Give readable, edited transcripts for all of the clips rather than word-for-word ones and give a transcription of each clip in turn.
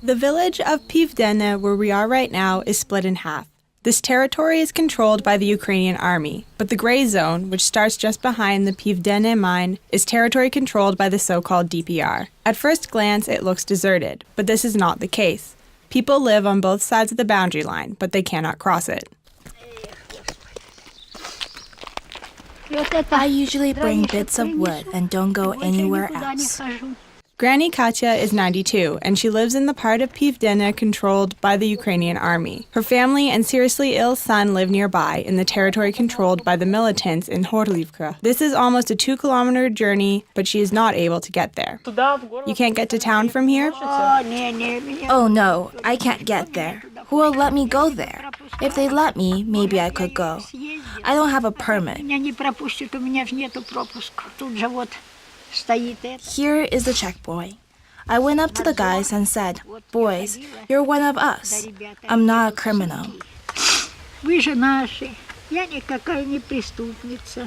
The village of Pivdene, where we are right now, is split in half. This territory is controlled by the Ukrainian army, but the gray zone, which starts just behind the Pivdene mine, is territory controlled by the so-called DPR. At first glance, it looks deserted, but this is not the case. People live on both sides of the boundary line, but they cannot cross it. I usually bring bits of wood and don't go anywhere else. Granny Katya is 92, and she lives in the part of Pivdene controlled by the Ukrainian army. Her family and seriously ill son live nearby in the territory controlled by the militants in Hromadske. This is almost a 2-kilometer journey, but she is not able to get there. You can't get to town from here? Oh no, I can't get there. Who will let me go there? If they let me, maybe I could go. I don't have a permit. Here is the checkpoint. I went up to the guys and said, "Boys, you're one of us. I'm not a criminal."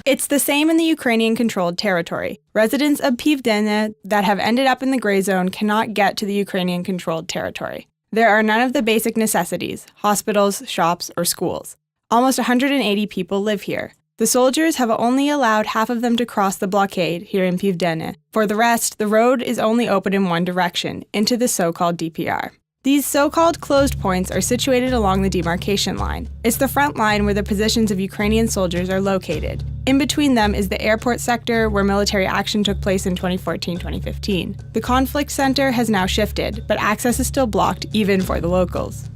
It's the same in the Ukrainian-controlled territory. Residents of Pivdene that have ended up in the gray zone cannot get to the Ukrainian-controlled territory. There are none of the basic necessities, hospitals, shops, or schools. Almost 180 people live here. The soldiers have only allowed half of them to cross the blockade here in Pivdene. For the rest, the road is only open in one direction, into the so-called DPR. These so-called closed points are situated along the demarcation line. It's the front line where the positions of Ukrainian soldiers are located. In between them is the airport sector where military action took place in 2014-2015. The conflict center has now shifted, but access is still blocked even for the locals.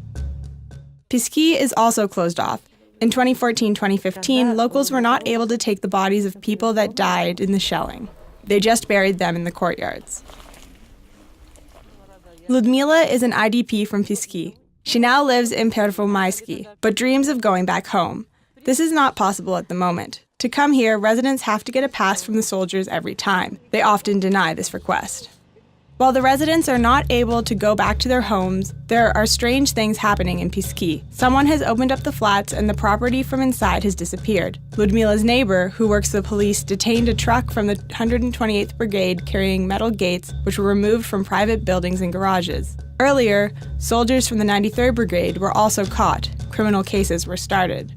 Pisky is also closed off. In 2014-2015, locals were not able to take the bodies of people that died in the shelling. They just buried them in the courtyards. Ludmila is an IDP from Pisky. She now lives in Hromadske, but dreams of going back home. This is not possible at the moment. To come here, residents have to get a pass from the soldiers every time. They often deny this request. While the residents are not able to go back to their homes, there are strange things happening in Pisky. Someone has opened up the flats and the property from inside has disappeared. Ludmila's neighbor, who works for the police, detained a truck from the 128th Brigade carrying metal gates which were removed from private buildings and garages. Earlier, soldiers from the 93rd Brigade were also caught. Criminal cases were started.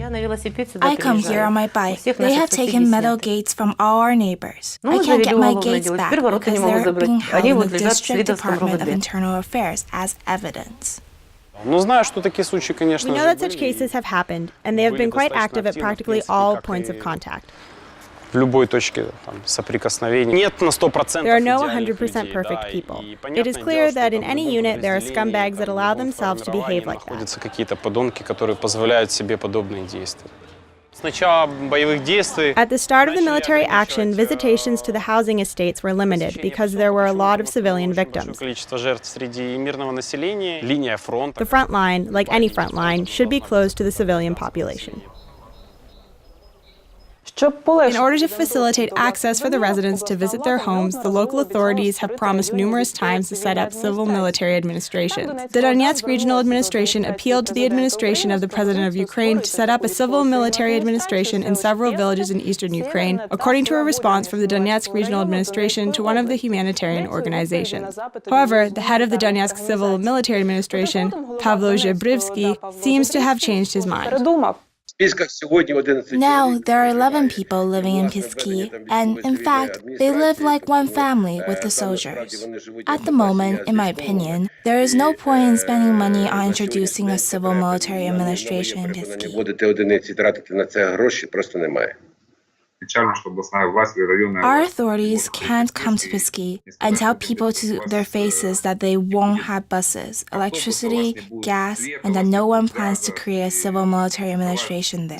I come here on my bike. They have taken metal gates from all our neighbors. I can't get my gates back because they're being held in the District Department of Internal Affairs as evidence. We know that such cases have happened, and they have been quite active at practically all points of contact. There are no 100% perfect people. It is clear that in any unit there are scumbags that allow themselves to behave like that. At the start of the military action, visitations to the housing estates were limited because there were a lot of civilian victims. The front line, like any front line, should be closed to the civilian population. In order to facilitate access for the residents to visit their homes, the local authorities have promised numerous times to set up civil-military administrations. The Donetsk Regional Administration appealed to the administration of the President of Ukraine to set up a civil-military administration in several villages in eastern Ukraine, according to a response from the Donetsk Regional Administration to one of the humanitarian organizations. However, the head of the Donetsk Civil-Military Administration, Pavlo Zhebrivsky, seems to have changed his mind. Now, there are 11 people living in Pisky, and in fact, they live like one family with the soldiers. At the moment, in my opinion, there is no point in spending money on introducing a civil military administration in Pisky. Our authorities can't come to Pisky and tell people to their faces that they won't have buses, electricity, gas, and that no one plans to create a civil military administration there.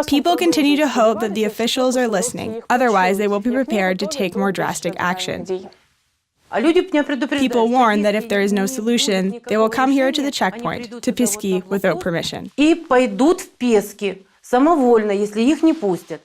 People continue to hope that the officials are listening, otherwise they will be prepared to take more drastic action. People warn that if there is no solution, they will come here to the checkpoint, to Pisky, without permission. Самовольно, если их не пустят.